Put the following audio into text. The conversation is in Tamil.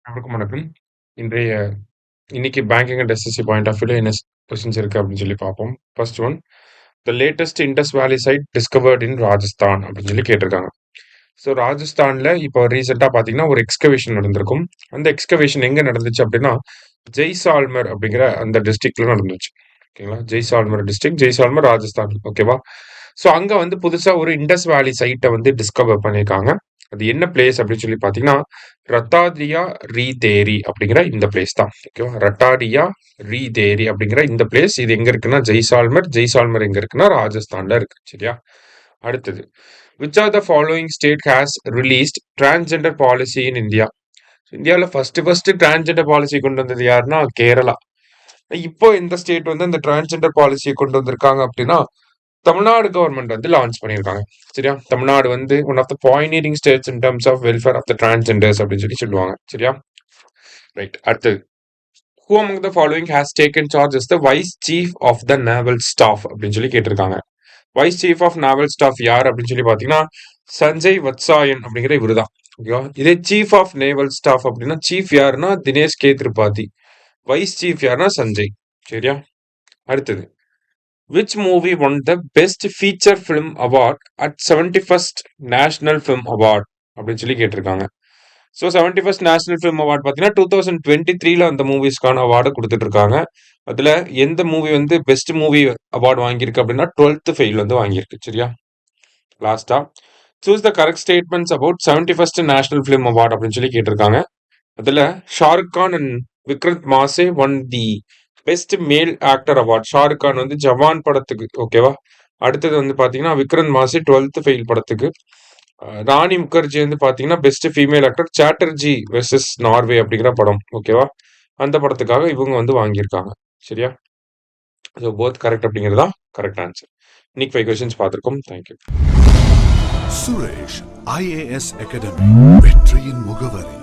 அனைவருக்கும் வணக்கம். இன்றைய இன்னைக்கு banking and SSC point of வியூல என்ன கொஸ்டின்ஸ் இருக்கு அப்படின்னு சொல்லி பார்ப்போம். First one, the latest Indus valley site discovered in Rajasthan அப்படின்னு சொல்லி கேட்டிருக்காங்க. ஸோ ராஜஸ்தான்ல இப்போ ரீசெண்டாக பார்த்தீங்கன்னா ஒரு எக்ஸ்கவேஷன் நடந்திருக்கும். அந்த எக்ஸ்கவேஷன் எங்கே நடந்துச்சு அப்படின்னா ஜெய்சால்மர் அப்படிங்கிற அந்த டிஸ்ட்ரிக்ட்ல நடந்துச்சு. ஓகேங்களா, ஜெய்சால்மர் டிஸ்ட்ரிக்ட், ஜெய்சால்மர் ராஜஸ்தான். ஓகேவா. ஸோ அங்கே வந்து புதுசாக ஒரு இண்டஸ் வேலி சைட்டை வந்து டிஸ்கவர் பண்ணியிருக்காங்க. அது என்ன பிளேஸ் அப்படின்னு சொல்லி பார்த்தீங்கன்னா ரத்தாடியா ரீதேரி அப்படிங்கிற இந்த பிளேஸ் தான். ஓகேவா, ரட்டாடியா ரீதேரி அப்படிங்கிற இந்த பிளேஸ். இது எங்க இருக்குன்னா ஜெய்சால்மர். ஜெய்சால்மர் எங்க இருக்குன்னா ராஜஸ்தான்ல இருக்கு. சரியா. அடுத்தது, which are the following state has released transgender policy in India? இந்தியாவில் ஃபர்ஸ்ட் டிரான்ஸ்ஜெண்டர் பாலிசி கொண்டு வந்தது யாருன்னா கேரளா. இப்போ இந்த ஸ்டேட் வந்து இந்த டிரான்ஸ்ஜெண்டர் பாலிசியை கொண்டு வந்திருக்காங்க அப்படின்னா தமிழ்நாடு கவர்மெண்ட் வந்து லான்ச் பண்ணியிருக்காங்க. சரியா. தமிழ்நாடு வந்து one of the pioneering states in terms of welfare of the transgenders அப்படின்னு சொல்லி சொல்லுவாங்க. சரியா. ரைட். அடுத்தது, who among the following has taken charge as the vice chief of the naval staff அப்படின்னு சொல்லி கேட்டிருக்காங்க. Vice chief of naval staff யார் அப்படின்னு சொல்லி பார்த்தீங்கன்னா சஞ்சய் வத்சாயன் அப்படிங்கிற இவரு தான். ஓகேவா. இதே சீஃப் ஆஃப் நேவல் ஸ்டாஃப் அப்படின்னா சீஃப் யாருன்னா Dinesh K Tripathi. Wise chief யாருன்னா சஞ்சய். சரியா. அடுத்தது, which movie won the best feature film award at 71st National Film Award அப்படின்னு சொல்லி கேட்டிருக்காங்க. So 71st national film award பார்த்தீங்கன்னா 2023 அந்த மூவிஸ்க்கான அவார்டை கொடுத்துட்டு இருக்காங்க. அதில் எந்த மூவி வந்து பெஸ்ட் மூவி அவார்டு வாங்கியிருக்கு அப்படின்னா 12th ஃபெயில் வந்து வாங்கியிருக்கு. சரியா. லாஸ்டா, choose the correct statements about 71st national film award அப்படின்னு சொல்லி கேட்டிருக்காங்க. அதில் Shah Rukh Khan and Vikrant Massey won the best male actor award. Shah Rukh Khan வந்து ஜவான் படத்துக்கு. ஓகேவா. அடுத்தது வந்து பார்த்தீங்கன்னா விக்ரத் மாசே 12th ஃபெயில் படத்துக்கு. ராணி முகர்ஜி வந்து பார்த்தீங்கன்னா best female actor Chatterjee versus Norway அப்படிங்கிற படம். ஓகேவா. அந்த படத்துக்காக இவங்க வந்து வாங்கியிருக்காங்க. சரியா. ஸோ போத் கரெக்ட் அப்படிங்கிறது தான் கரெக்ட் ஆன்சர். இன்னைக்கு 5 கொஸ்டின்ஸ் பார்த்துருக்கோம். தேங்க்யூ. சுரேஷ் IAS அகாடமி, வெற்றியின் முகவரி.